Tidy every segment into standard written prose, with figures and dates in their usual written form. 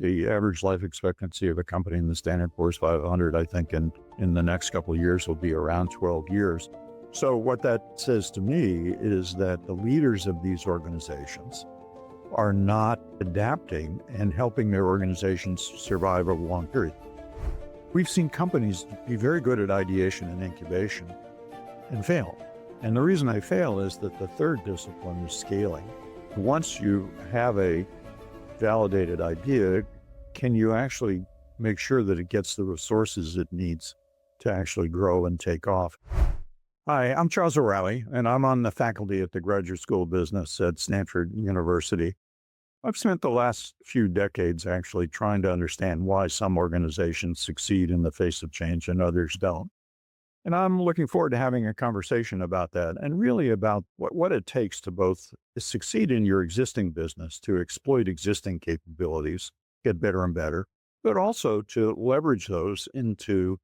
The average life expectancy of a company in the Standard & Poor's 500, I think in the next couple of years will be around 12 years. So what that says to me is that the leaders of these organizations are not adapting and helping their organizations survive over a long period. We've seen companies be very good at ideation and incubation and fail. And the reason they fail is that the third discipline is scaling. Once you have a validated idea, can you actually make sure that it gets the resources it needs to actually grow and take off? Hi, I'm Charles O'Reilly, and I'm on the faculty at the Graduate School of Business at Stanford University. I've spent the last few decades actually trying to understand why some organizations succeed in the face of change and others don't. And I'm looking forward to having a conversation about that and really about what it takes to both succeed in your existing business, to exploit existing capabilities, get better and better, but also to leverage those into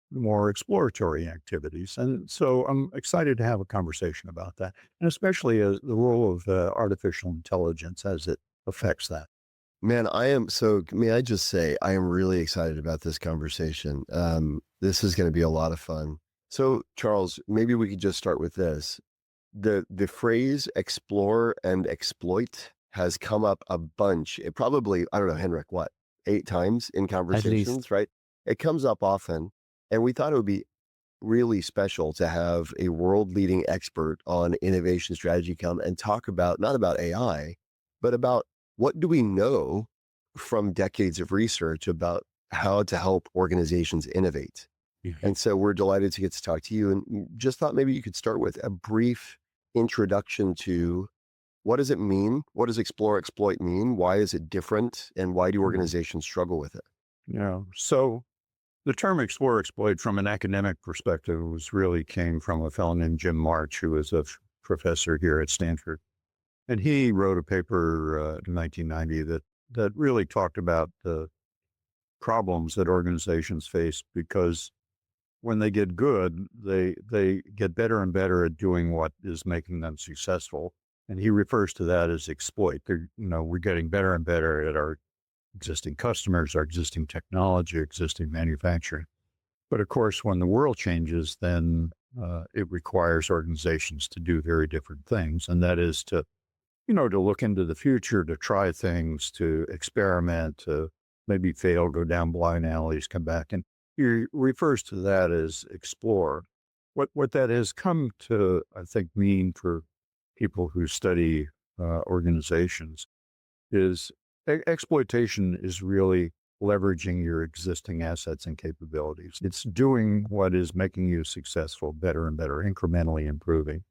more exploratory activities. And so I'm excited to have a conversation about that, and especially the role of artificial intelligence as it affects that. Man, may I just say, I am really excited about this conversation. This is going to be a lot of fun. So Charles, maybe we could just start with this. The phrase explore and exploit has come up a bunch. It probably, I don't know, Henrik, 8 times in conversations, right? It comes up often. And we thought it would be really special to have a world-leading expert on innovation strategy come and talk about, not about AI, but about what do we know from decades of research about how to help organizations innovate. Mm-hmm. And so we're delighted to get to talk to you, and just thought maybe you could start with a brief introduction to what does it mean? What does explore exploit mean? Why is it different? And why do organizations struggle with it? Yeah. So the term explore exploit from an academic perspective came from a fellow named Jim March, who is a professor here at Stanford. And he wrote a paper in 1990 that really talked about the problems that organizations face, because when they get good, they get better and better at doing what is making them successful. And he refers to that as exploit. We're getting better and better at our existing customers, our existing technology, existing manufacturing. But of course, when the world changes, then it requires organizations to do very different things. And that is to look into the future, to try things, to experiment, to maybe fail, go down blind alleys, come back. And he refers to that as explore. What that has come to, I think, mean for people who study organizations is exploitation is really leveraging your existing assets and capabilities. It's doing what is making you successful better and better, incrementally improving.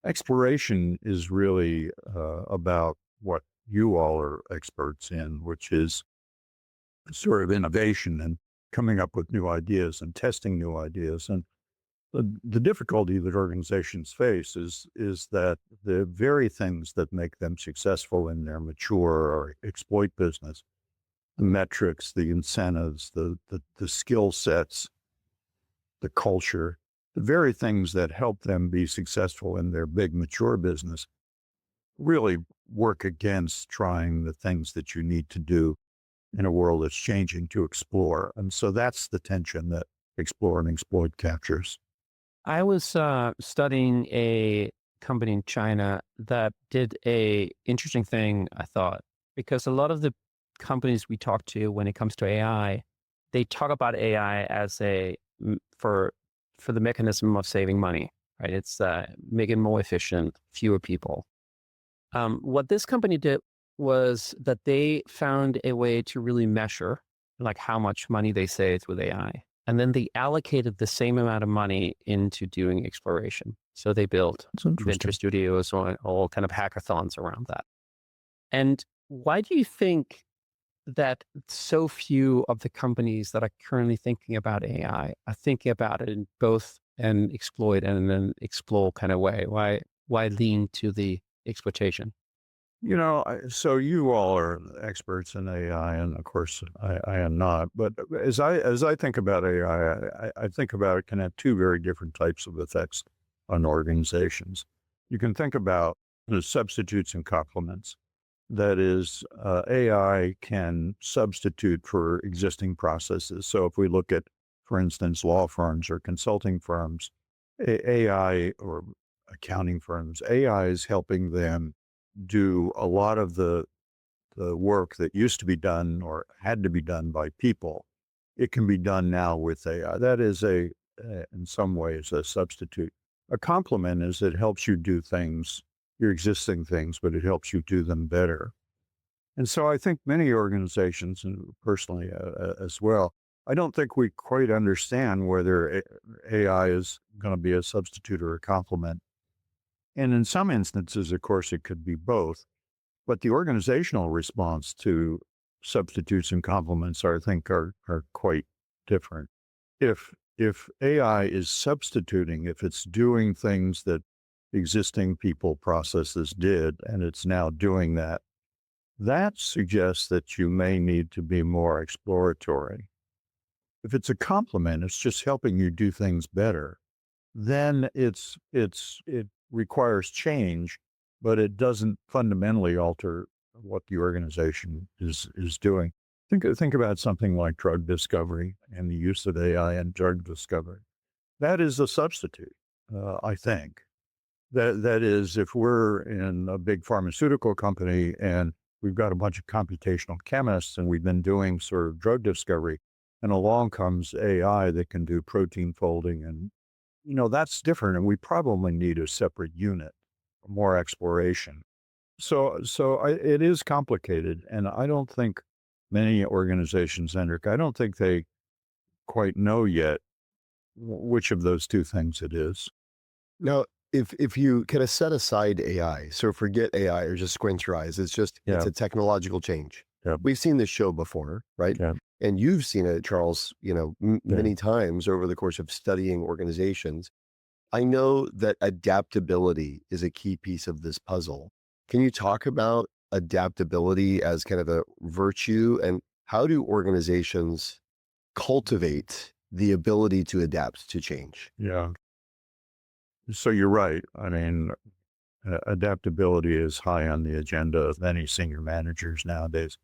Exploration is really about what you all are experts in, which is sort of innovation and coming up with new ideas and testing new ideas. And the difficulty that organizations face is that the very things that make them successful in their mature or exploit business, the metrics, the incentives, the skill sets, the culture, the very things that help them be successful in their big mature business really work against trying the things that you need to do in a world that's changing to explore. And so that's the tension that explore and exploit captures. I was studying a company in China that did a interesting thing, I thought, because a lot of the companies we talk to when it comes to AI, they talk about AI as for the mechanism of saving money, right? It's making it more efficient, fewer people. What this company did was that they found a way to really measure like how much money they saved with AI. And then they allocated the same amount of money into doing exploration. So they built venture studios or all kind of hackathons around that. And why do you think that so few of the companies that are currently thinking about AI are thinking about it in both an exploit and an explore kind of way? Why lean to the exploitation? So you all are experts in AI, and of course I am not. But as I think about AI, I think about it can have two very different types of effects on organizations. You can think about the substitutes and complements. That is, AI can substitute for existing processes. So if we look at, for instance, law firms or consulting firms, AI or accounting firms, AI is helping them do a lot of the work that used to be done or had to be done by people. It can be done now with AI. That is in some ways, a substitute. A complement is it helps you do things, your existing things, but it helps you do them better. And so I think many organizations, and personally as well, I don't think we quite understand whether AI is going to be a substitute or a complement. And in some instances, of course, it could be both. But the organizational response to substitutes and complements, I think, are quite different. If AI is substituting, if it's doing things that existing people processes did, and it's now doing that, that suggests that you may need to be more exploratory. If it's a complement, it's just helping you do things better, then it requires change, but it doesn't fundamentally alter what the organization is doing. Think about something like drug discovery and the use of AI in drug discovery. That is a substitute, I think. That is, if we're in a big pharmaceutical company and we've got a bunch of computational chemists and we've been doing sort of drug discovery, and along comes AI that can do protein folding, and that's different, and we probably need a separate unit, more exploration. It is complicated, and I don't think many organizations, Henrik, I don't think they quite know yet which of those two things it is. Now, if you kind of set aside AI, so forget AI or just squint your eyes, it's Yeah. a technological change. Yeah. We've seen this show before, right? Yeah. And you've seen it, Charles, many times over the course of studying organizations. I know that adaptability is a key piece of this puzzle. Can you talk about adaptability as kind of a virtue, and how do organizations cultivate the ability to adapt to change? Yeah. So you're right. I mean, adaptability is high on the agenda of many senior managers nowadays.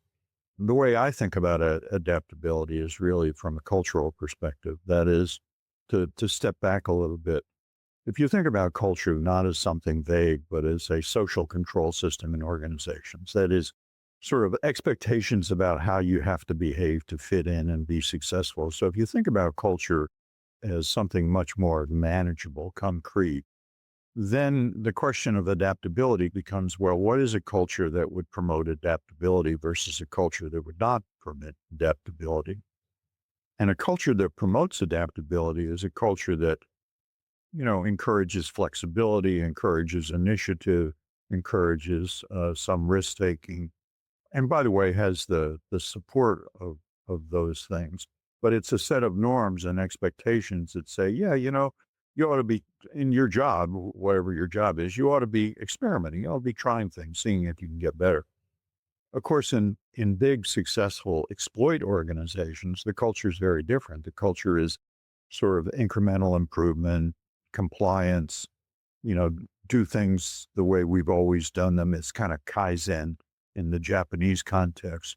The way I think about adaptability is really from a cultural perspective. That is, to step back a little bit. If you think about culture not as something vague, but as a social control system in organizations, that is sort of expectations about how you have to behave to fit in and be successful. So if you think about culture as something much more manageable, concrete, then the question of adaptability becomes, well, what is a culture that would promote adaptability versus a culture that would not permit adaptability? And a culture that promotes adaptability is a culture that encourages flexibility, encourages initiative, encourages some risk taking, and by the way, has the support of those things. But it's a set of norms and expectations that say, yeah, you ought to be in your job, whatever your job is, you ought to be experimenting, you ought to be trying things, seeing if you can get better. Of course, in big, successful exploit organizations, the culture is very different. The culture is sort of incremental improvement, compliance, do things the way we've always done them. It's kind of Kaizen in the Japanese context.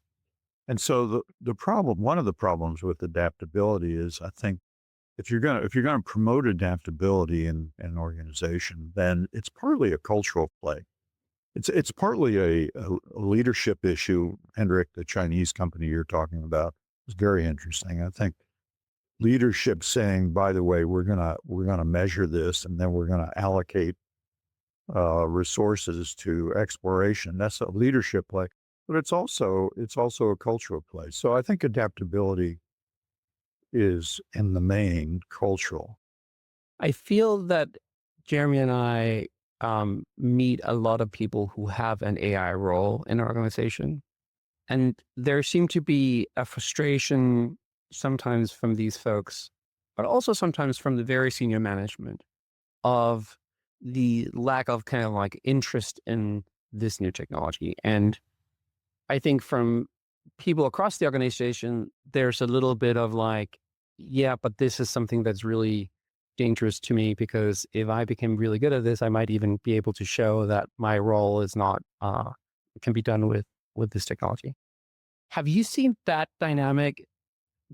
And so one of the problems with adaptability is, I think, if you're going to promote adaptability in an organization, then it's partly a cultural play. It's partly a leadership issue. Henrik, the Chinese company you're talking about, is very interesting. I think leadership saying, by the way, we're gonna measure this, and then we're gonna allocate resources to exploration. That's a leadership play, but it's also a cultural play. So I think adaptability is in the main cultural. I feel that Jeremy and I meet a lot of people who have an AI role in our organization. And there seemed to be a frustration sometimes from these folks, but also sometimes from the very senior management, of the lack of kind of like interest in this new technology. And I think from people across the organization, there's a little bit of like, yeah, but this is something that's really dangerous to me, because if I became really good at this, I might even be able to show that my role is not can be done with this technology. Have you seen that dynamic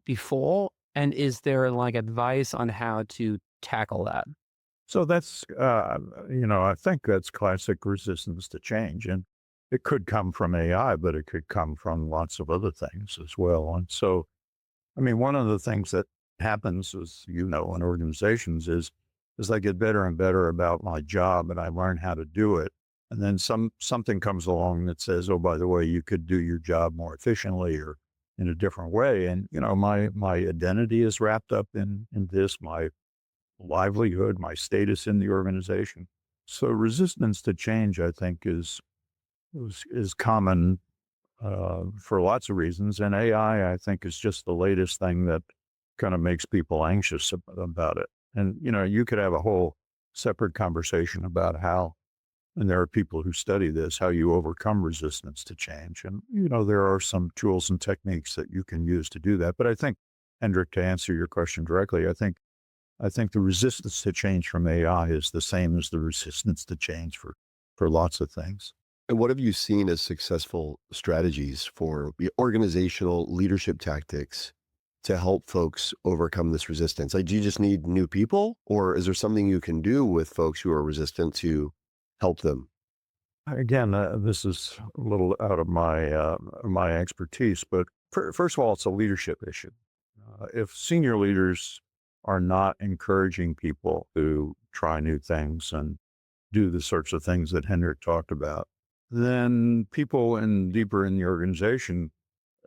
before? And is there like advice on how to tackle that? So that's, I think that's classic resistance to change. And it could come from AI, but it could come from lots of other things as well. And so, I mean, one of the things that happens, as you know, in organizations is I get better and better about my job and I learn how to do it. And then something comes along that says, oh, by the way, you could do your job more efficiently or in a different way. And, my identity is wrapped up in this, my livelihood, my status in the organization. So resistance to change, I think, is common for lots of reasons. And AI, I think, is just the latest thing that kind of makes people anxious about it. And, you could have a whole separate conversation about how, and there are people who study this, how you overcome resistance to change. And, there are some tools and techniques that you can use to do that. But I think, Hendrik, to answer your question directly, I think the resistance to change from AI is the same as the resistance to change for lots of things. And what have you seen as successful strategies for the organizational leadership tactics to help folks overcome this resistance? Like, do you just need new people, or is there something you can do with folks who are resistant to help them? Again, this is a little out of my expertise, but first of all, it's a leadership issue. If senior leaders are not encouraging people to try new things and do the sorts of things that Henrik talked about, then people deeper in the organization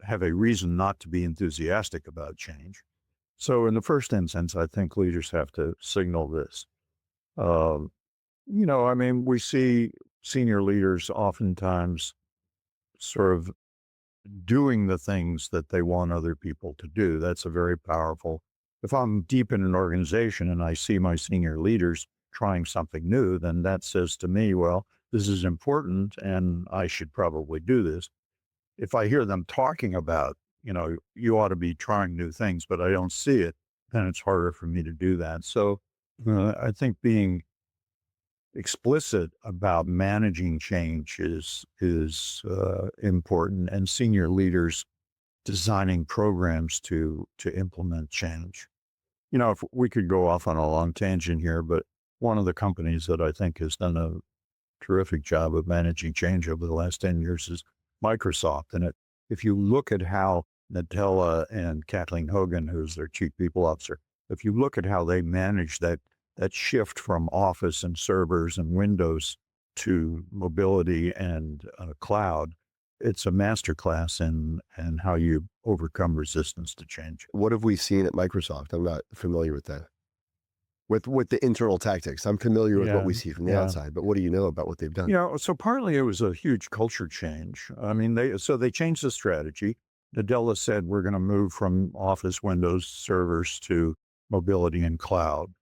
have a reason not to be enthusiastic about change. So in the first instance, I think leaders have to signal this. Um, I mean, we see senior leaders oftentimes sort of doing the things that they want other people to do. That's a very powerful. If I'm deep in an organization and I see my senior leaders trying something new, then that says to me, well, this is important and I should probably do this. If I hear them talking about, you ought to be trying new things, but I don't see it, then it's harder for me to do that. So I think being explicit about managing change is important, and senior leaders designing programs to implement change. If we could go off on a long tangent here, but one of the companies that I think has done a terrific job of managing change over the last 10 years is Microsoft. And if you look at how Nadella and Kathleen Hogan, who's their chief people officer, if you look at how they manage that shift from Office and servers and Windows to mobility and cloud, it's a masterclass in how you overcome resistance to change. What have we seen at Microsoft? I'm not familiar with that. With the internal tactics, I'm familiar with what we see from the outside, but what do you know about what they've done? So partly it was a huge culture change. I mean, they changed the strategy. Nadella said, we're going to move from Office, Windows, servers to mobility and cloud.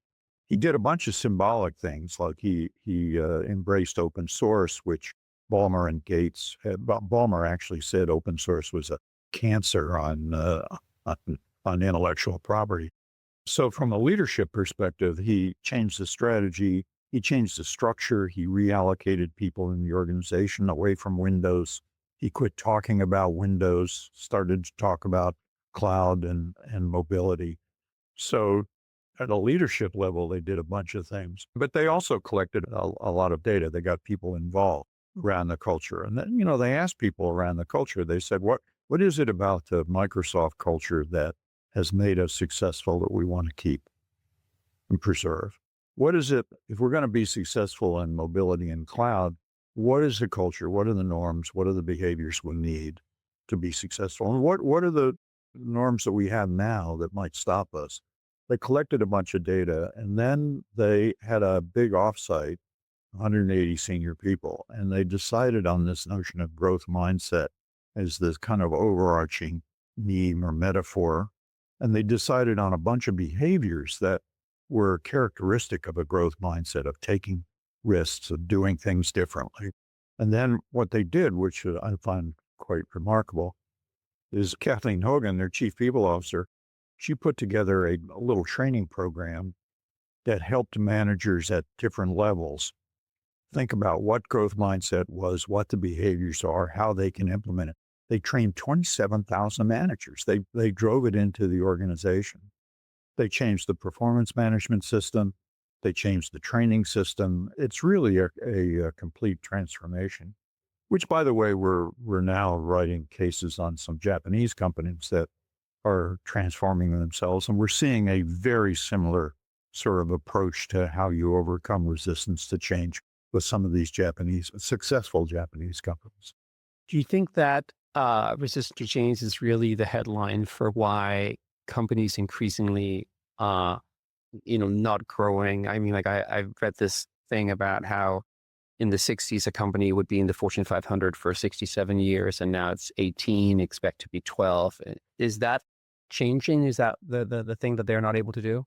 He did a bunch of symbolic things, like he embraced open source, which Ballmer and Gates, Ballmer actually said open source was a cancer on intellectual property. So from a leadership perspective, he changed the strategy, he changed the structure, he reallocated people in the organization away from Windows. He quit talking about Windows, started to talk about cloud and mobility. So at a leadership level, they did a bunch of things, but they also collected a lot of data. They got people involved around the culture. And then, they asked people around the culture, they said, what is it about the Microsoft culture that has made us successful that we want to keep and preserve? What is it, if we're going to be successful in mobility and cloud, what is the culture? What are the norms? What are the behaviors we need to be successful? And what are the norms that we have now that might stop us? They collected a bunch of data, and then they had a big offsite, 180 senior people, and they decided on this notion of growth mindset as this kind of overarching meme or metaphor. And they decided on a bunch of behaviors that were characteristic of a growth mindset, of taking risks, of doing things differently. And then what they did, which I find quite remarkable, is Kathleen Hogan, their chief people officer, she put together a little training program that helped managers at different levels think about what growth mindset was, what the behaviors are, how they can implement it. They trained 27,000 managers. They drove it into the organization. They changed the performance management system. They changed the training system. It's really a complete transformation, which, by the way, we're now writing cases on some Japanese companies that are transforming themselves. And we're seeing a very similar sort of approach to how you overcome resistance to change with some of these successful Japanese companies. Do you think that resistance to change is really the headline for why companies increasingly, not growing? I mean, like I've read this thing about how in the 60s, a company would be in the Fortune 500 for 67 years, and now it's 18, expect to be 12. Is that changing? Is that the thing that they're not able to do?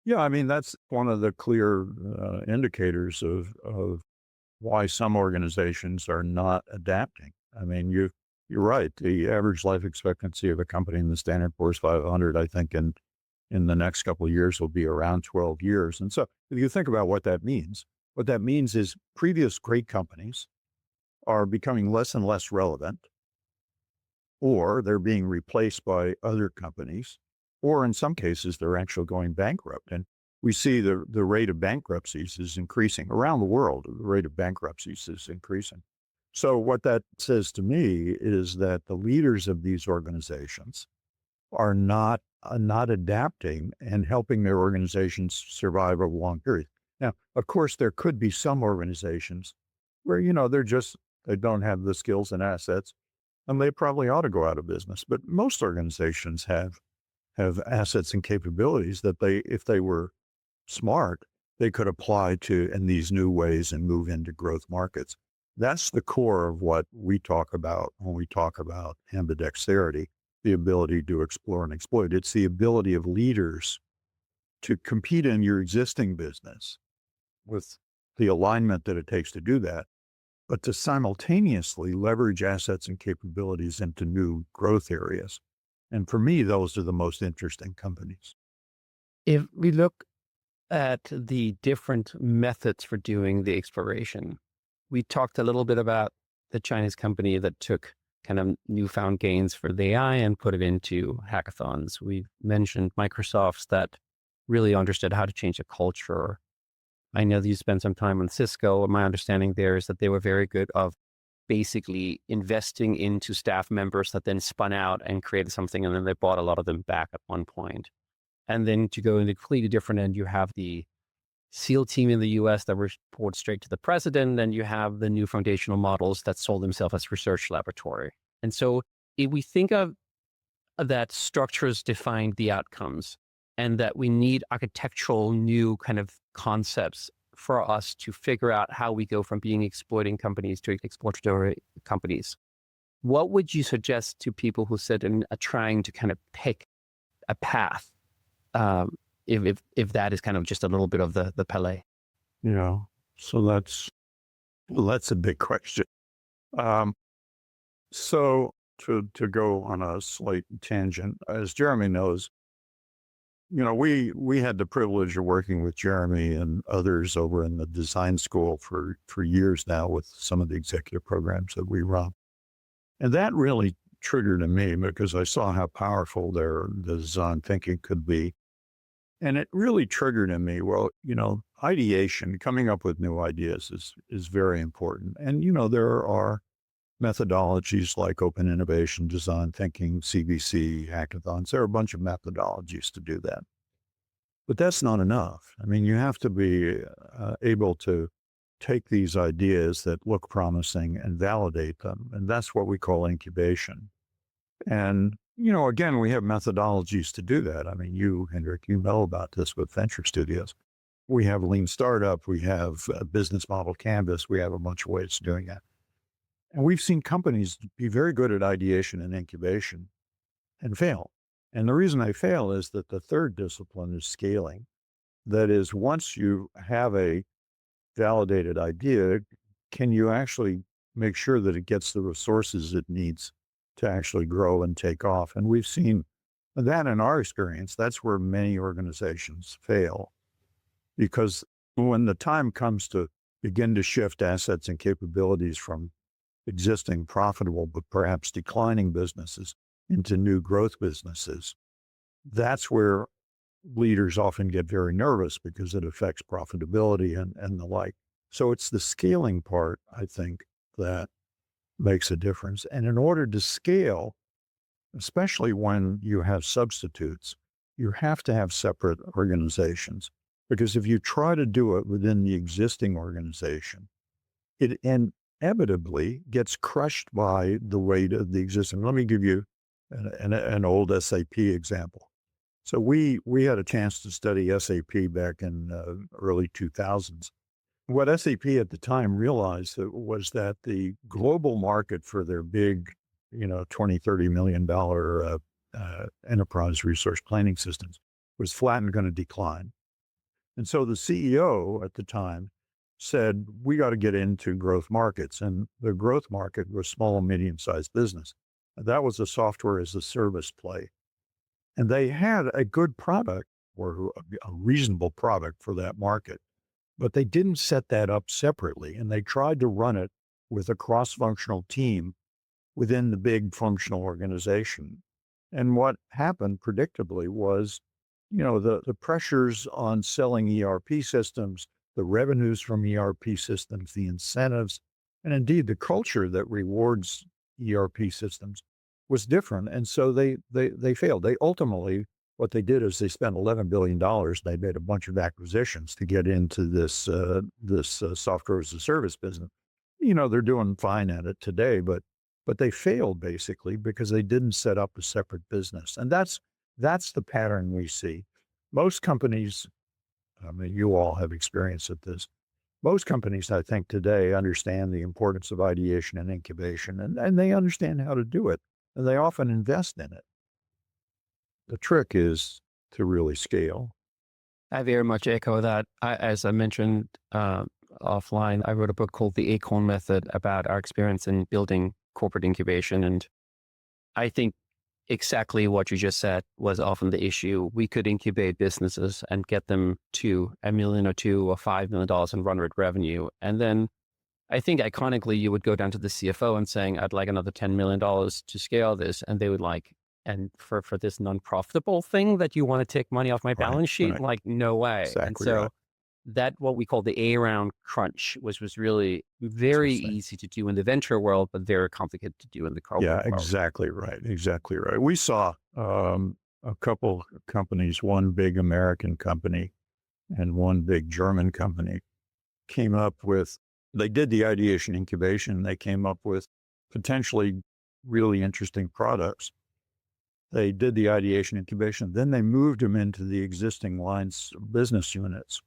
Yeah, I mean, that's one of the clear indicators of why some organizations are not adapting. I mean, you're right. The average life expectancy of a company in the Standard & Poor's 500, I think, in the next couple of years will be around 12 years. And so if you think about what that means is previous great companies are becoming less and less relevant, or they're being replaced by other companies, or in some cases, they're actually going bankrupt. And we see the rate of bankruptcies is increasing around the world. The rate of bankruptcies is increasing. So what that says to me is that the leaders of these organizations are not adapting and helping their organizations survive over a long period. Now, of course, there could be some organizations where, they don't have the skills and assets, and they probably ought to go out of business. But most organizations have assets and capabilities that if they were smart, they could apply to in these new ways and move into growth markets. That's the core of what we talk about when we talk about ambidexterity, the ability to explore and exploit. It's the ability of leaders to compete in your existing business with the alignment that it takes to do that, but to simultaneously leverage assets and capabilities into new growth areas. And for me, those are the most interesting companies. If we look at the different methods for doing the exploration, we talked a little bit about the Chinese company that took kind of newfound gains for the AI and put it into hackathons. We mentioned Microsoft's that really understood how to change a culture. I know that you spent some time on Cisco. My understanding there is that they were very good of basically investing into staff members that then spun out and created something, and then they bought a lot of them back at one point. And then to go in the completely different end, you have the SEAL team in the US that report straight to the president, and you have the new foundational models that sold themselves as research laboratory. And so if we think of that structures define the outcomes, and that we need architectural new kind of concepts for us to figure out how we go from being exploiting companies to exploratory companies, what would you suggest to people who sit and are trying to kind of pick a path? If that is kind of just a little bit of the Palais. So that's a big question. So to go on a slight tangent, as Jeremy knows, we had the privilege of working with Jeremy and others over in the design school for years now with some of the executive programs that we run. And that really triggered in me because I saw how powerful their design thinking could be. And it really triggered in me, ideation, coming up with new ideas is very important. And, there are methodologies like open innovation, design thinking, CBC, hackathons. There are a bunch of methodologies to do that. But that's not enough. I mean, you have to be able to take these ideas that look promising and validate them. And that's what we call incubation. And, again, we have methodologies to do that. I mean, you, Henrik, you know about this with venture studios. We have Lean Startup. We have a business model canvas. We have a bunch of ways of doing that. And we've seen companies be very good at ideation and incubation and fail. And the reason they fail is that the third discipline is scaling. That is, once you have a validated idea, can you actually make sure that it gets the resources it needs to actually grow and take off? And we've seen that in our experience. That's where many organizations fail, because when the time comes to begin to shift assets and capabilities from existing profitable but perhaps declining businesses into new growth businesses, that's where leaders often get very nervous because it affects profitability and the like. So it's the scaling part, I think, that makes a difference. And in order to scale, especially when you have substitutes, you have to have separate organizations. Because if you try to do it within the existing organization, it inevitably gets crushed by the weight of the existing. Let me give you an old SAP example. So we had a chance to study SAP back in early 2000s. What SAP at the time realized was that the global market for their big, $20-30 million enterprise resource planning systems was flat and going to decline. And so the CEO at the time said, we got to get into growth markets. And the growth market was small and medium-sized business. That was a software as a service play. And they had a good product or a reasonable product for that market, but they didn't set that up separately. And they tried to run it with a cross-functional team within the big functional organization. And what happened predictably was, the pressures on selling ERP systems, the revenues from ERP systems, the incentives, and indeed the culture that rewards ERP systems was different. And so they failed. They ultimately, what they did is they spent $11 billion. They made a bunch of acquisitions to get into this software as a service business. They're doing fine at it today, but they failed basically because they didn't set up a separate business. And that's the pattern we see. Most companies, I mean, you all have experience at this. Most companies, I think today, understand the importance of ideation and incubation, and they understand how to do it. And they often invest in it. The trick is to really scale. I very much echo that. As I mentioned offline, I wrote a book called The Acorn Method about our experience in building corporate incubation. And I think exactly what you just said was often the issue. We could incubate businesses and get them to $1 million or $2 or $5 million in run rate revenue. And then I think iconically, you would go down to the CFO and saying, I'd like another $10 million to scale this. And they would like, and for this non-profitable thing that you want to take money off my balance sheet, right. like, no way. Exactly and so right. that what we call the A-round crunch was really very easy to do in the venture world, but very complicated to do in the corporate world. Yeah, exactly right. Exactly right. We saw a couple companies, one big American company and one big German company came up with, they did the ideation incubation. They came up with potentially really interesting products. They did the ideation incubation. Then they moved them into the existing lines of business units.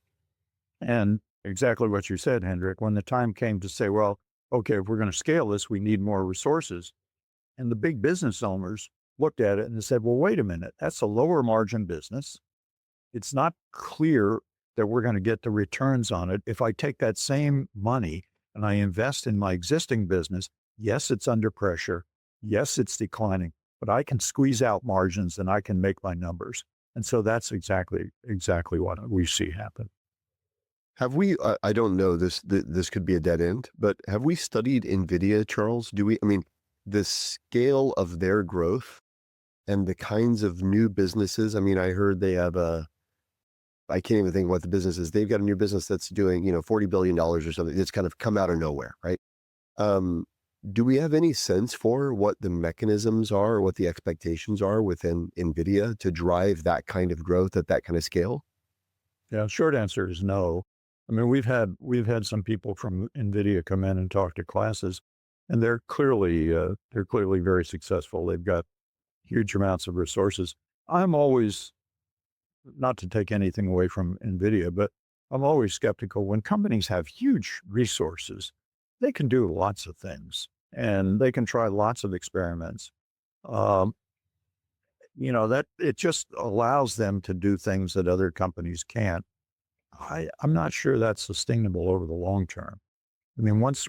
And exactly what you said, Henrik, when the time came to say, well, okay, if we're going to scale this, we need more resources. And the big business owners looked at it and they said, well, wait a minute, that's a lower margin business. It's not clear that we're going to get the returns on it. If I take that same money and I invest in my existing business, yes, it's under pressure. Yes, it's declining, but I can squeeze out margins and I can make my numbers. And so that's exactly what we see happen. Have we, I don't know, this could be a dead end, but have we studied NVIDIA, Charles? The scale of their growth and the kinds of new businesses. I mean, I heard they have I can't even think what the business is. They've got a new business that's doing, $40 billion or something. It's kind of come out of nowhere, right? Do we have any sense for what the mechanisms are, or what the expectations are within NVIDIA to drive that kind of growth at that kind of scale? Yeah, short answer is no. I mean, we've had some people from NVIDIA come in and talk to classes, and they're clearly very successful. They've got huge amounts of resources. I'm always, not to take anything away from NVIDIA, but I'm always skeptical when companies have huge resources. They can do lots of things and they can try lots of experiments. That it just allows them to do things that other companies can't. I'm not sure that's sustainable over the long term. I mean, once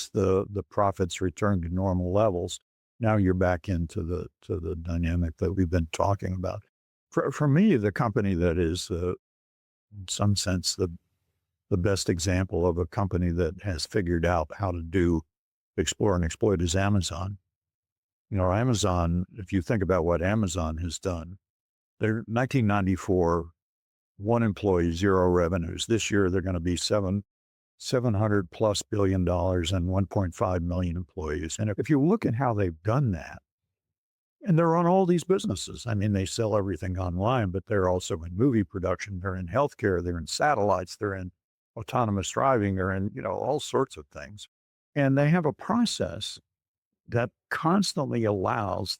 the profits return to normal levels, now you're back into the dynamic that we've been talking about. For me, the company that is, in some sense, the the best example of a company that has figured out how to do explore and exploit is Amazon. Amazon, if you think about what Amazon has done, they're 1994, one employee, zero revenues. This year, they're going to be $700+ billion and 1.5 million employees. And if you look at how they've done that, and they're on all these businesses. I mean, they sell everything online, but they're also in movie production. They're in healthcare. They're in satellites. They're in autonomous driving. They're in, all sorts of things. And they have a process that constantly allows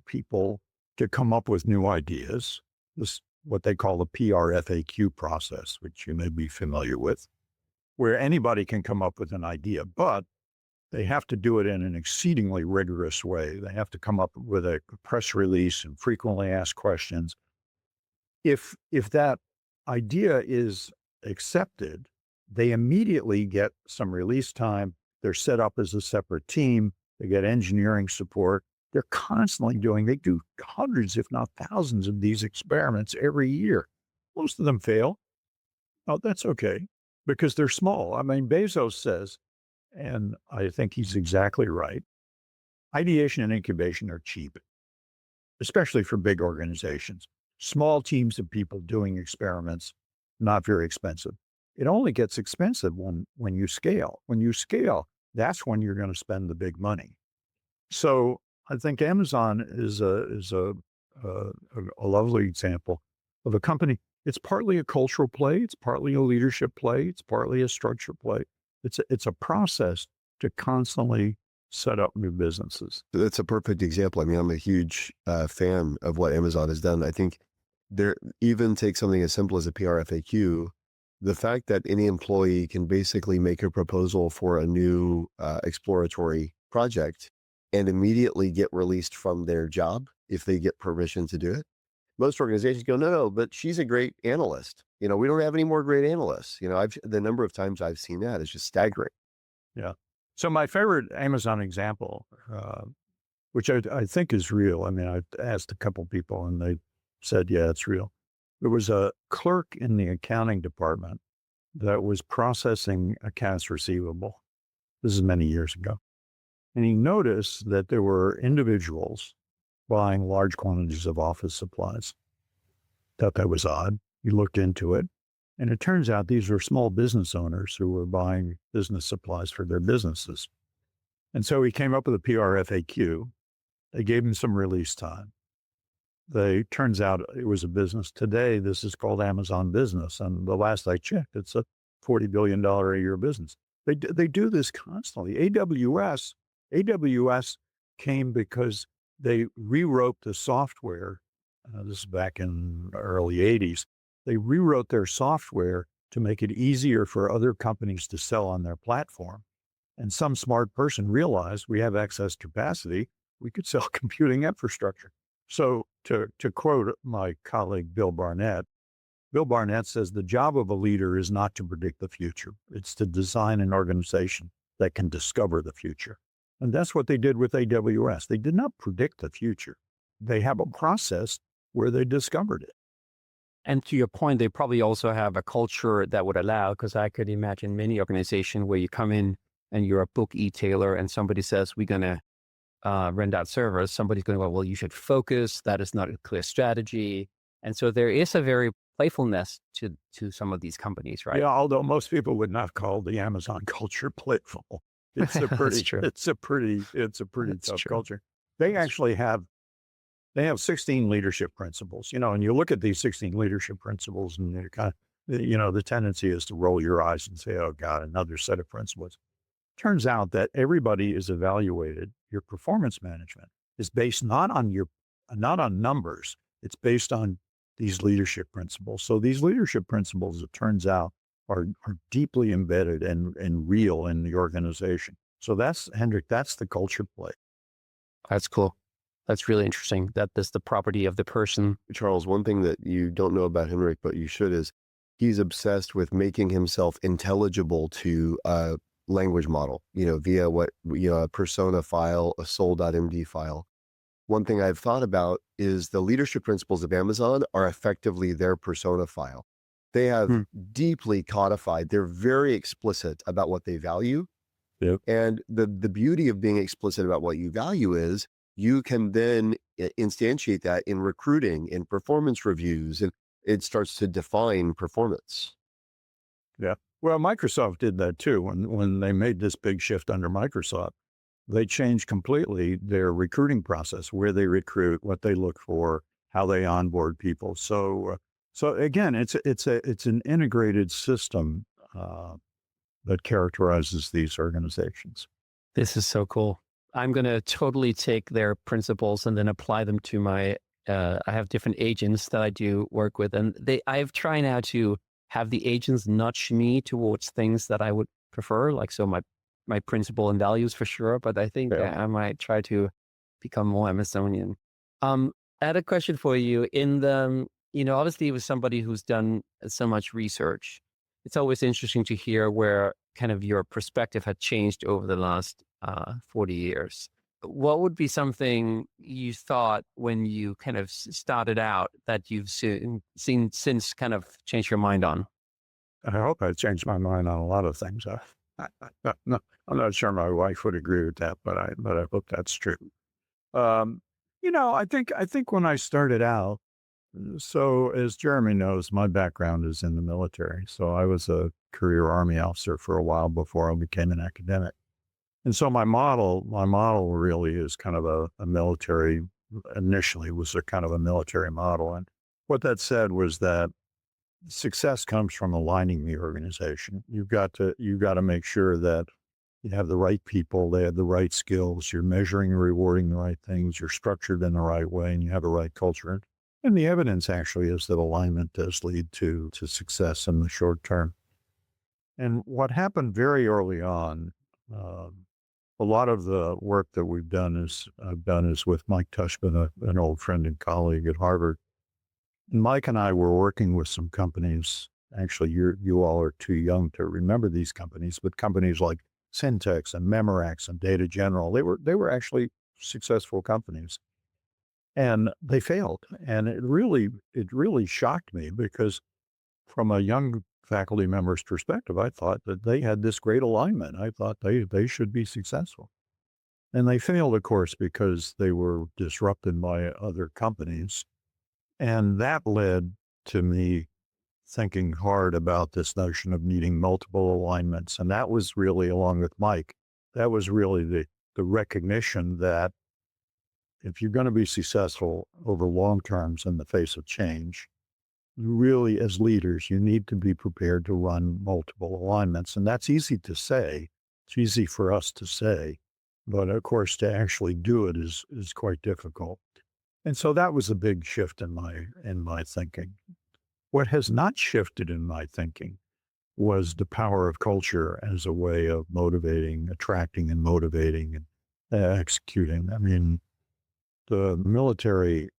people to come up with new ideas. This what they call the PRFAQ process, which you may be familiar with, where anybody can come up with an idea, but they have to do it in an exceedingly rigorous way. They have to come up with a press release and frequently asked questions. If that idea is accepted, they immediately get some release time. They're set up as a separate team. They get engineering support. They're constantly they do hundreds, if not thousands of these experiments every year. Most of them fail. Oh, that's okay, because they're small. I mean, Bezos says, and I think he's exactly right, ideation and incubation are cheap, especially for big organizations. Small teams of people doing experiments, not very expensive. It only gets expensive when you scale. When you scale, that's when you're going to spend the big money. So I think Amazon is a lovely example of a company. It's partly a cultural play. It's partly a leadership play. It's partly a structure play. It's a process to constantly set up new businesses. That's a perfect example. I mean, I'm a huge fan of what Amazon has done. I think even take something as simple as a PRFAQ, the fact that any employee can basically make a proposal for a new exploratory project and immediately get released from their job if they get permission to do it. Most organizations go, no, but she's a great analyst. We don't have any more great analysts. The number of times I've seen that is just staggering. Yeah. So my favorite Amazon example, which I think is real. I mean, I've asked a couple people and they said, yeah, it's real. There was a clerk in the accounting department that was processing accounts receivable. This is many years ago. And he noticed that there were individuals buying large quantities of office supplies. Thought that was odd. He looked into it, and it turns out these were small business owners who were buying business supplies for their businesses. And so he came up with a PRFAQ. They gave him some release time. Turns out it was a business. Today, this is called Amazon Business. And the last I checked, it's a $40 billion a year business. They do this constantly. AWS came because they rewrote the software. This is back in the early 80s. They rewrote their software to make it easier for other companies to sell on their platform. And some smart person realized we have excess capacity. We could sell computing infrastructure. So to quote my colleague, Bill Barnett says, the job of a leader is not to predict the future. It's to design an organization that can discover the future. And that's what they did with AWS. They did not predict the future. They have a process where they discovered it. And to your point, they probably also have a culture that would allow, because I could imagine many organizations where you come in and you're a book e-tailer and somebody says, we're going to rent out servers. Somebody's going to go, well, you should focus. That is not a clear strategy. And so there is a very playfulness to some of these companies, right? Yeah, although most people would not call the Amazon culture playful. It's a pretty tough culture. They actually have 16 leadership principles, and you look at these 16 leadership principles and they're kind of, the tendency is to roll your eyes and say, oh God, another set of principles. Turns out that everybody is evaluated. Your performance management is based not on numbers. It's based on these leadership principles. So these leadership principles, it turns out, are deeply embedded and real in the organization. So that's, Henrik, that's the culture play. That's cool. That's really interesting. That is the property of the person. Charles, one thing that you don't know about Henrik, but you should, is he's obsessed with making himself intelligible to a language model, via a persona file, a soul.md file. One thing I've thought about is the leadership principles of Amazon are effectively their persona file. They have Hmm. deeply codified. They're very explicit about what they value. Yep. And the beauty of being explicit about what you value is you can then instantiate that in recruiting, in performance reviews, and it starts to define performance. Yeah. Well, Microsoft did that too. When they made this big shift under Microsoft, they changed completely their recruiting process, where they recruit, what they look for, how they onboard people. So again, it's an integrated system that characterizes these organizations. This is so cool. I'm going to totally take their principles and then apply them to my, I have different agents that I do work with. And I've tried now to have the agents nudge me towards things that I would prefer. Like, so my principle and values for sure. But I think Yeah. I might try to become more Amazonian. I had a question for you in the, obviously with somebody who's done so much research, it's always interesting to hear where kind of your perspective had changed over the last 40 years. What would be something you thought when you kind of started out that you've seen since kind of changed your mind on? I hope I changed my mind on a lot of things. No, I'm not sure my wife would agree with that, but I hope that's true. Um, I think when I started out, so as Jeremy knows, my background is in the military. So I was a career Army officer for a while before I became an academic. And so my model really is kind of a military, initially was a kind of a military model. And what that said was that success comes from aligning the organization. You've got to make sure that you have the right people, they have the right skills, you're measuring and rewarding the right things, you're structured in the right way, and you have the right culture. And the evidence actually is that alignment does lead to success in the short term. And what happened very early on, um, a lot of the work that I've done is with Mike Tushman, an old friend and colleague at Harvard. Mike and I were working with some companies. Actually, you all are too young to remember these companies, but companies like Syntex and Memorex and Data General, they were actually successful companies, and they failed. And it really shocked me because from a young faculty member's perspective, I thought that they had this great alignment. I thought they should be successful. And they failed, of course, because they were disrupted by other companies. And that led to me thinking hard about this notion of needing multiple alignments. And that was really, along with Mike, that was really the recognition that if you're going to be successful over long terms in the face of change, really, as leaders, you need to be prepared to run multiple alignments. And that's easy to say. It's easy for us to say. But of course, to actually do it is quite difficult. And so that was a big shift in my thinking. What has not shifted in my thinking was the power of culture as a way of motivating, attracting and motivating and executing. I mean, the military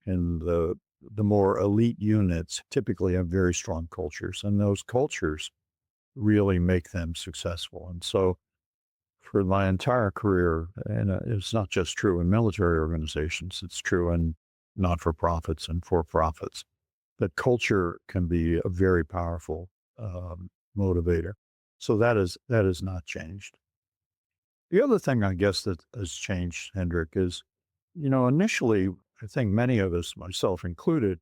and the more elite units typically have very strong cultures, and those cultures really make them successful. And so for my entire career, and it's not just true in military organizations, it's true in not-for-profits and for-profits, that culture can be a very powerful motivator. So that has not changed. The other thing I guess that has changed, Hendrik, is, initially, I think many of us, myself included,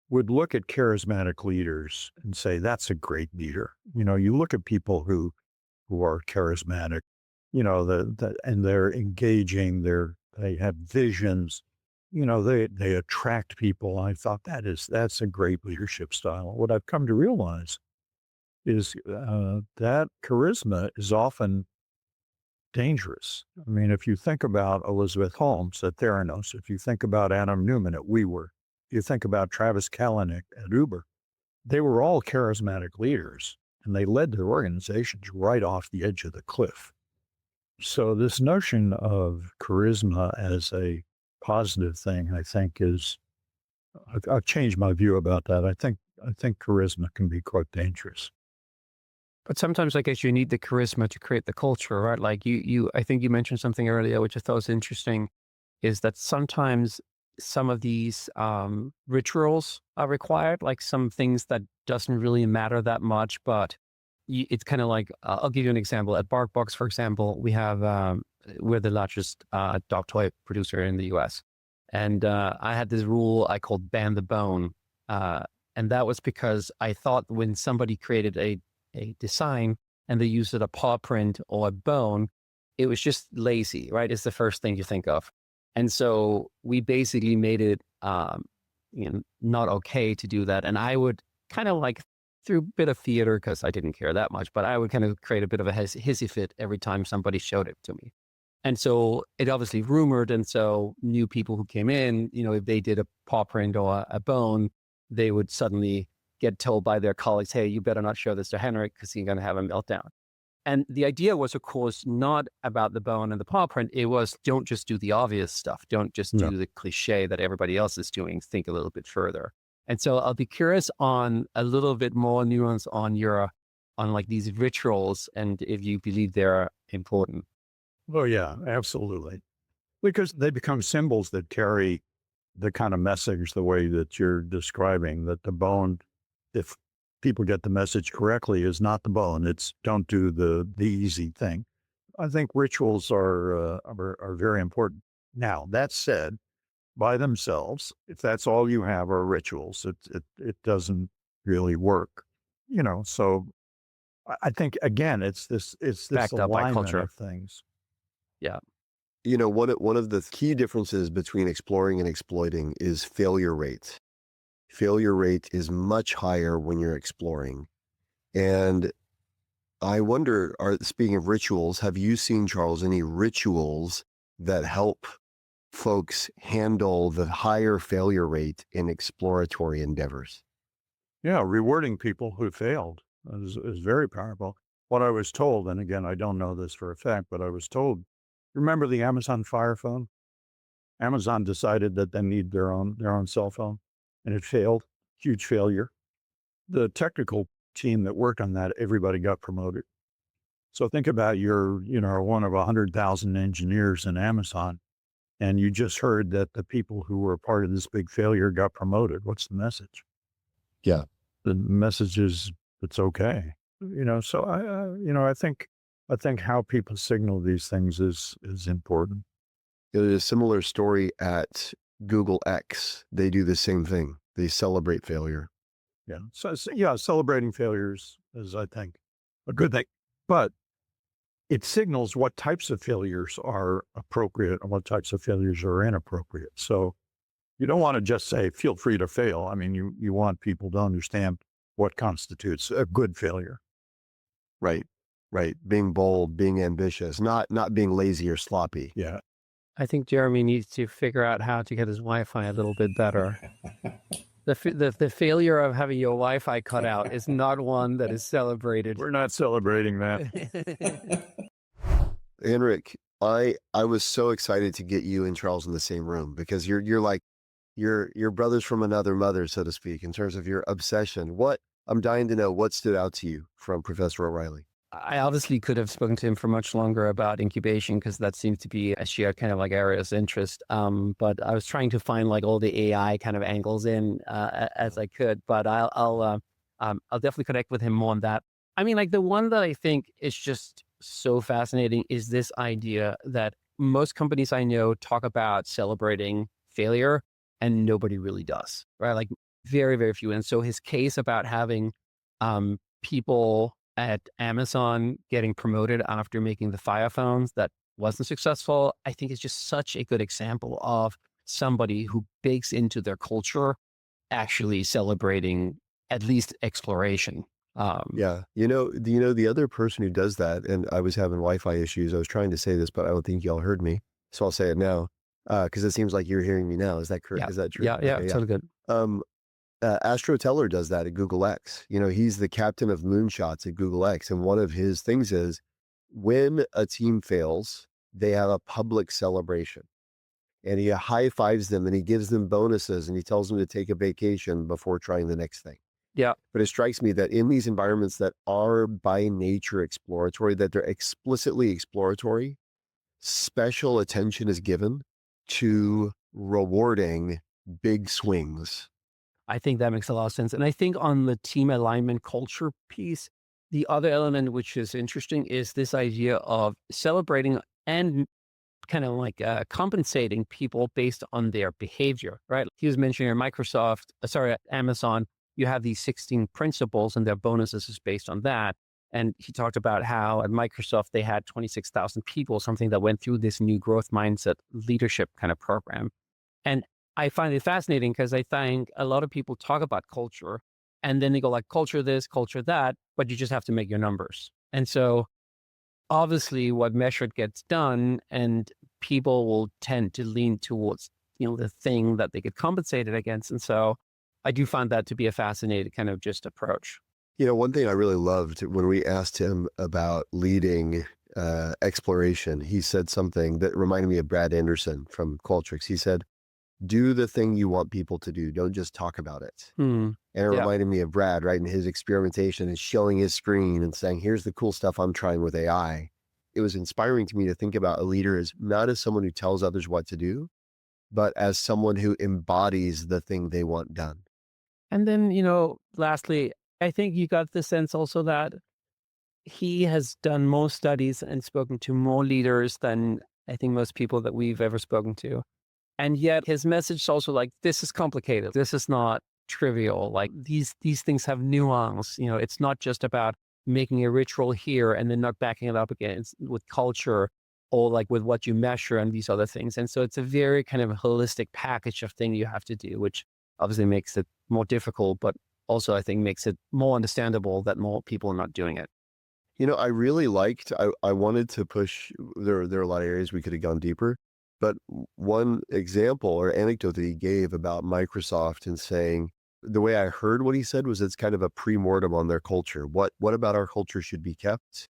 would look at charismatic leaders and say, that's a great leader. You look at people who are charismatic, and they're engaging, they have visions, they attract people. I thought that's a great leadership style. What I've come to realize is that charisma is often dangerous. I mean, if you think about Elizabeth Holmes at Theranos, if you think about Adam Newman at WeWork, if you think about Travis Kalanick at Uber, they were all charismatic leaders, and they led their organizations right off the edge of the cliff. So this notion of charisma as a positive thing, I think I've changed my view about that. I think charisma can be quite dangerous. But sometimes I guess you need the charisma to create the culture, right? Like I think you mentioned something earlier, which I thought was interesting, is that sometimes some of these rituals are required, like some things that doesn't really matter that much, but it's kind of like, I'll give you an example. At BarkBox, for example, we're the largest dog toy producer in the US. And I had this rule I called ban the bone. And that was because I thought when somebody created a design and they used a paw print or a bone, it was just lazy, right? It's the first thing you think of. And so we basically made it not okay to do that. And I would kind of like, through a bit of theater, because I didn't care that much, but I would kind of create a bit of a hissy fit every time somebody showed it to me. And so it obviously rumored. And so new people who came in, if they did a paw print or a bone, they would suddenly get told by their colleagues, hey, you better not show this to Henrik because he's going to have a meltdown. And the idea was, of course, not about the bone and the paw print. It was, don't just do the obvious stuff. Don't just do the cliche that everybody else is doing. Think a little bit further. And so I'll be curious on a little bit more nuance on like these rituals and if you believe they're important. Oh, yeah, absolutely. Because they become symbols that carry the kind of message the way that you're describing, that the bone, if people get the message correctly, is not the bone. It's don't do the easy thing. I think rituals are very important. Now, that said, by themselves, if that's all you have are rituals, it doesn't really work. So I think again, it's this Backed up by alignment culture. of things. Yeah. One of the key differences between exploring and exploiting is failure rate. Failure rate is much higher when you're exploring. And I wonder, speaking of rituals, have you seen, Charles, any rituals that help folks handle the higher failure rate in exploratory endeavors? Yeah, rewarding people who failed is very powerful. What I was told, and again, I don't know this for a fact, but I was told, remember the Amazon Fire Phone? Amazon decided that they need their own cell phone, and it failed. Huge failure. The technical team that worked on that, everybody got promoted. So think about you're one of 100,000 engineers in Amazon, and you just heard that the people who were part of this big failure got promoted. What's the message? Yeah. The message is it's okay. So I think how people signal these things is important. There's a similar story at Google X. They do the same thing. They celebrate failure. Yeah. So celebrating failures is, I think, a good thing, but it signals what types of failures are appropriate and what types of failures are inappropriate. So you don't want to just say, feel free to fail. I mean, you want people to understand what constitutes a good failure. Right. Being bold, being ambitious, not being lazy or sloppy. Yeah. I think Jeremy needs to figure out how to get his Wi-Fi a little bit better. The failure of having your Wi-Fi cut out is not one that is celebrated. We're not celebrating that. Henrik, I was so excited to get you and Charles in the same room because you're like you're brothers from another mother, so to speak, in terms of your obsession. I'm dying to know what stood out to you from Professor O'Reilly. I obviously could have spoken to him for much longer about incubation because that seems to be a shared kind of like areas of interest. But I was trying to find like all the AI kind of angles in as I could. But I'll definitely connect with him more on that. I mean, like the one that I think is just so fascinating is this idea that most companies I know talk about celebrating failure and nobody really does, right? Like very, very few. And so his case about having people at Amazon getting promoted after making the Fire phones that wasn't successful, I think is just such a good example of somebody who bakes into their culture actually celebrating at least exploration. Yeah. The other person who does that, and I was having Wi-Fi issues. I was trying to say this, but I don't think y'all heard me. So I'll say it now. Because it seems like you're hearing me now. Is that correct? Yeah. Is that true? Yeah, Okay, totally good. Astro Teller does that at Google X. He's the captain of moonshots at Google X. And one of his things is when a team fails, they have a public celebration. And he high fives them and he gives them bonuses and he tells them to take a vacation before trying the next thing. Yeah. But it strikes me that in these environments that are by nature exploratory, that they're explicitly exploratory, special attention is given to rewarding big swings. I think that makes a lot of sense. And I think on the team alignment culture piece, the other element which is interesting is this idea of celebrating and kind of like compensating people based on their behavior, right? He was mentioning at Amazon, you have these 16 principles and their bonuses is based on that. And he talked about how at Microsoft, they had 26,000 people, something that went through this new growth mindset leadership kind of program. And I find it fascinating because I think a lot of people talk about culture and then they go like culture this, culture that, but you just have to make your numbers. And so obviously what measured gets done, and people will tend to lean towards, the thing that they get compensated against. And so I do find that to be a fascinating kind of just approach. One thing I really loved when we asked him about leading exploration, he said something that reminded me of Brad Anderson from Qualtrics. He said, do the thing you want people to do. Don't just talk about it. And it reminded me of Brad, right? In his experimentation and showing his screen and saying, here's the cool stuff I'm trying with AI. It was inspiring to me to think about a leader as not as someone who tells others what to do, but as someone who embodies the thing they want done. And then, lastly, I think you got the sense also that he has done more studies and spoken to more leaders than I think most people that we've ever spoken to. And yet his message is also like, this is complicated. This is not trivial. Like these things have nuance. It's not just about making a ritual here and then not backing it up against with culture or like with what you measure and these other things. And so it's a very kind of holistic package of thing you have to do, which obviously makes it more difficult, but also I think makes it more understandable that more people are not doing it. I really liked, I wanted to push, there are a lot of areas we could have gone deeper, but one example or anecdote that he gave about Microsoft and saying, the way I heard what he said was it's kind of a pre-mortem on their culture. What about our culture should be kept?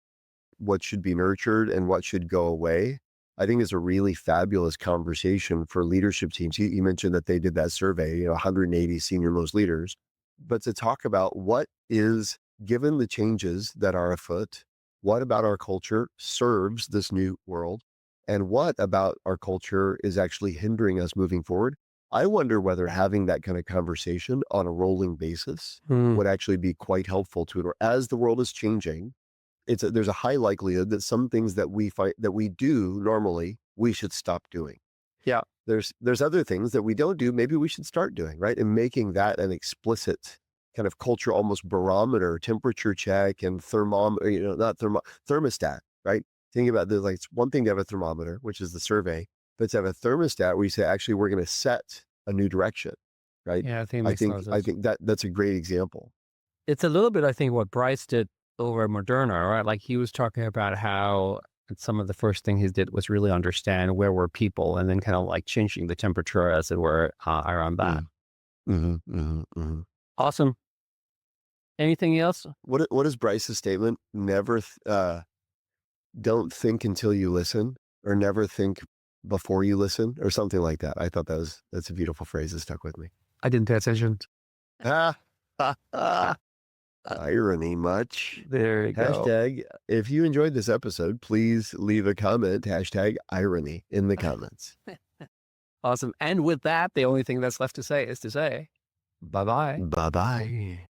What should be nurtured and what should go away? I think is a really fabulous conversation for leadership teams. He mentioned that they did that survey, 180 senior most leaders, but to talk about what is, given the changes that are afoot, what about our culture serves this new world? And what about our culture is actually hindering us moving forward? I wonder whether having that kind of conversation on a rolling basis would actually be quite helpful to it. Or as the world is changing, there's a high likelihood that some things that we find that we do normally, we should stop doing. Yeah. There's other things that we don't do, maybe we should start doing, right? And making that an explicit kind of culture, almost barometer, temperature check and thermostat, right? Think about this, like it's one thing to have a thermometer, which is the survey, but to have a thermostat where you say, actually, we're going to set a new direction, right? Yeah, I think I think that's a great example. It's a little bit, I think, what Bryce did over at Moderna, right? Like he was talking about how some of the first thing he did was really understand where were people and then kind of like changing the temperature, as it were, around that. Awesome. Anything else? What is Bryce's statement? Never, don't think until you listen, or never think before you listen, or something like that. I thought that's a beautiful phrase that stuck with me. I didn't pay attention. Irony much. There you go. Hashtag, if you enjoyed this episode, please leave a comment, hashtag irony in the comments. Awesome. And with that, the only thing that's left to say is to say, bye-bye. Bye-bye.